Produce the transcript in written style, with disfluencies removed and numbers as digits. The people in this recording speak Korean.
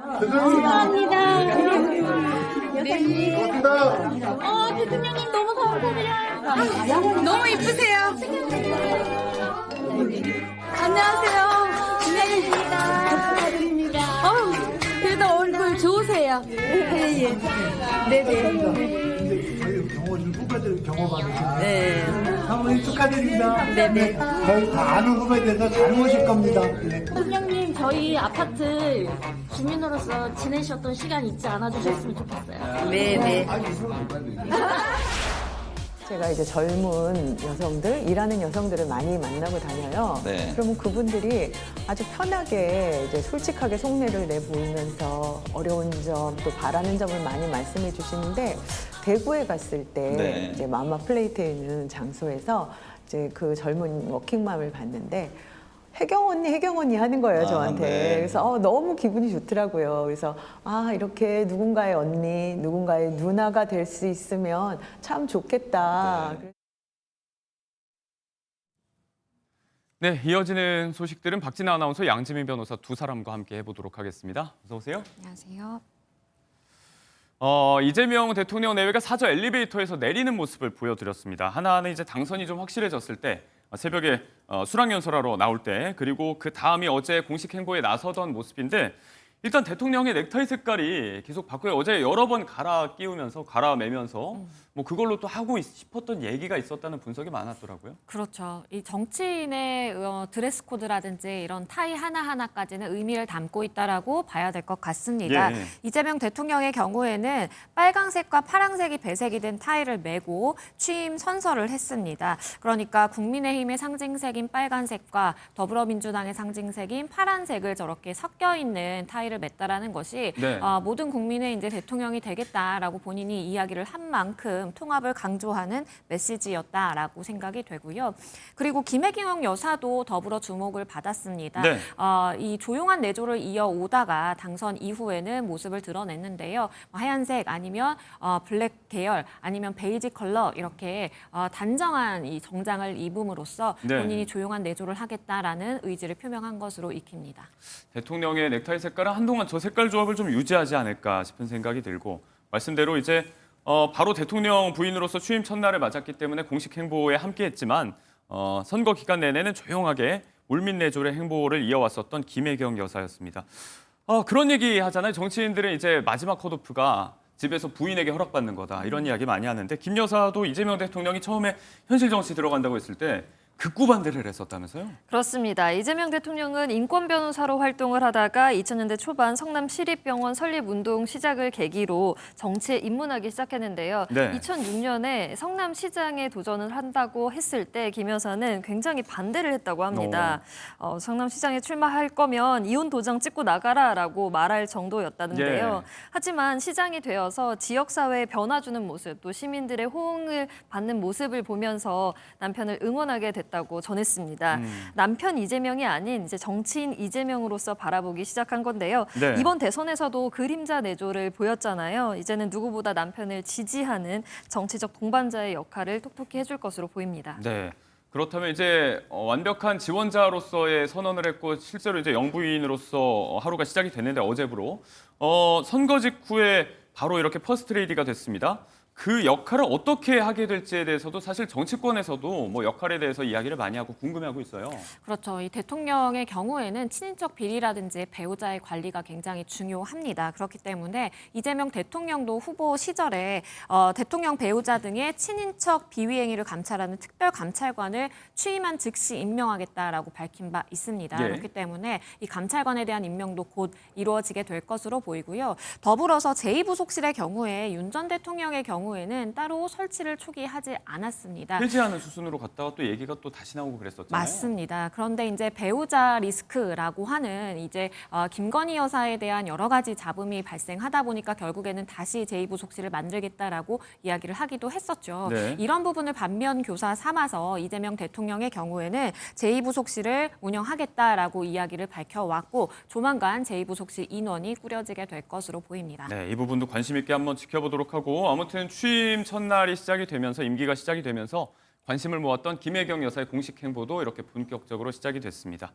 감사합니다. 갑니다. 대통령님 너무 감사해요. 너무 이쁘세요. 안녕하세요. 김혜리입니다. 그래도 얼굴 좋으세요. 예. 네네. 경호진 후배들 경호받으시는 네. 사모님 축하드립니다. 네네. 저희 다 아는 후배들서 잘 모실 겁니다. 네. 대통령님 저희 아파트 주민으로서 지내셨던 시간 잊지 않아 주셨으면 좋겠어요. 네네. 제가 이제 젊은 여성들, 일하는 여성들을 많이 만나고 다녀요. 네. 그러면 그분들이 아주 편하게 이제 솔직하게 속내를 내보이면서 어려운 점, 또 바라는 점을 많이 말씀해 주시는데 대구에 갔을 때 네. 이제 마마 플레이트에 있는 장소에서 이제 그 젊은 워킹맘을 봤는데 혜경 언니 하는 거예요, 저한테. 네. 그래서 너무 기분이 좋더라고요. 그래서 이렇게 누군가의 언니, 누군가의 누나가 될 수 있으면 참 좋겠다. 네, 이어지는 소식들은 박진아 아나운서, 양지민 변호사 두 사람과 함께 해보도록 하겠습니다. 어서 오세요. 안녕하세요. 이재명 대통령 내외가 사저 엘리베이터에서 내리는 모습을 보여드렸습니다. 하나는 이제 당선이 좀 확실해졌을 때, 새벽에 수락연설하러 나올 때, 그리고 그 다음이 어제 공식 행보에 나서던 모습인데, 일단 대통령의 넥타이 색깔이 계속 바꿔요. 어제 여러 번 갈아 끼우면서, 갈아 매면서 뭐 그걸로 또 하고 싶었던 얘기가 있었다는 분석이 많았더라고요. 그렇죠. 이 정치인의 드레스 코드라든지 이런 타이 하나하나까지는 의미를 담고 있다라고 봐야 될 것 같습니다. 예. 이재명 대통령의 경우에는 빨강색과 파랑색이 배색이 된 타이를 메고 취임 선서를 했습니다. 그러니까 국민의힘의 상징색인 빨간색과 더불어민주당의 상징색인 파란색을 저렇게 섞여 있는 타이를 맸다라는 것이 네. 모든 국민의 이제 대통령이 되겠다라고 본인이 이야기를 한 만큼 통합을 강조하는 메시지였다라고 생각이 되고요. 그리고 김혜경 여사도 더불어 주목을 받았습니다. 네. 이 조용한 내조를 이어오다가 당선 이후에는 모습을 드러냈는데요. 하얀색 아니면 블랙 계열 아니면 베이지 컬러 이렇게 단정한 이 정장을 입음으로써 네. 본인이 조용한 내조를 하겠다라는 의지를 표명한 것으로 익힙니다. 대통령의 넥타이 색깔은 한동안 저 색깔 조합을 좀 유지하지 않을까 싶은 생각이 들고, 말씀대로 이제 바로 대통령 부인으로서 취임 첫날을 맞았기 때문에 공식 행보에 함께했지만 선거 기간 내내는 조용하게 물밑내조의 행보를 이어왔었던 김혜경 여사였습니다. 그런 얘기 하잖아요. 정치인들은 이제 마지막 컷오프가 집에서 부인에게 허락받는 거다, 이런 이야기 많이 하는데, 김 여사도 이재명 대통령이 처음에 현실 정치 들어간다고 했을 때 극구 반대를 했었다면서요? 그렇습니다. 이재명 대통령은 인권 변호사로 활동을 하다가 2000년대 초반 성남 시립병원 설립운동 시작을 계기로 정치에 입문하기 시작했는데요. 네. 2006년에 성남시장에 도전을 한다고 했을 때 김 여사는 굉장히 반대를 했다고 합니다. 성남시장에 출마할 거면 이혼 도장 찍고 나가라라고 말할 정도였다는데요. 예. 하지만 시장이 되어서 지역사회에 변화 주는 모습, 또 시민들의 호응을 받는 모습을 보면서 남편을 응원하게 됐다고 전했습니다. 남편 이재명이 아닌 이제 정치인 이재명으로서 바라보기 시작한 건데요. 네. 이번 대선에서도 그림자 내조를 보였잖아요. 이제는 누구보다 남편을 지지하는 정치적 동반자의 역할을 톡톡히 해줄 것으로 보입니다. 네. 그렇다면 이제 완벽한 지원자로서의 선언을 했고, 실제로 이제 영부인으로서 하루가 시작이 됐는데, 어제부로 선거 직후에 바로 이렇게 퍼스트 레이디가 됐습니다. 그 역할을 어떻게 하게 될지에 대해서도 사실 정치권에서도 뭐 역할에 대해서 이야기를 많이 하고 궁금해하고 있어요. 그렇죠. 이 대통령의 경우에는 친인척 비리라든지 배우자의 관리가 굉장히 중요합니다. 그렇기 때문에 이재명 대통령도 후보 시절에 대통령 배우자 등의 친인척 비위 행위를 감찰하는 특별감찰관을 취임한 즉시 임명하겠다라고 밝힌 바 있습니다. 예. 그렇기 때문에 이 감찰관에 대한 임명도 곧 이루어지게 될 것으로 보이고요. 더불어서 제2부속실의 경우에 윤 전 대통령의 경우에는 따로 설치를 초기 하지 않았습니다. 폐지하는 수순으로 갔다가 또 얘기가 또 다시 나오고 그랬었잖아요. 맞습니다. 그런데 이제 배우자 리스크라고 하는 이제 김건희 여사에 대한 여러 가지 잡음이 발생하다 보니까 결국에는 다시 제2부속실을 만들겠다라고 이야기를 하기도 했었죠. 네. 이런 부분을 반면 교사 삼아서 이재명 대통령의 경우에는 제2부속실을 운영하겠다라고 이야기를 밝혀왔고, 조만간 제2부속실 인원이 꾸려지게 될 것으로 보입니다. 네, 이 부분도 관심 있게 한번 지켜보도록 하고, 아무튼 취임 첫날이 시작이 되면서, 임기가 시작이 되면서 관심을 모았던 김혜경 여사의 공식 행보도 이렇게 본격적으로 시작이 됐습니다.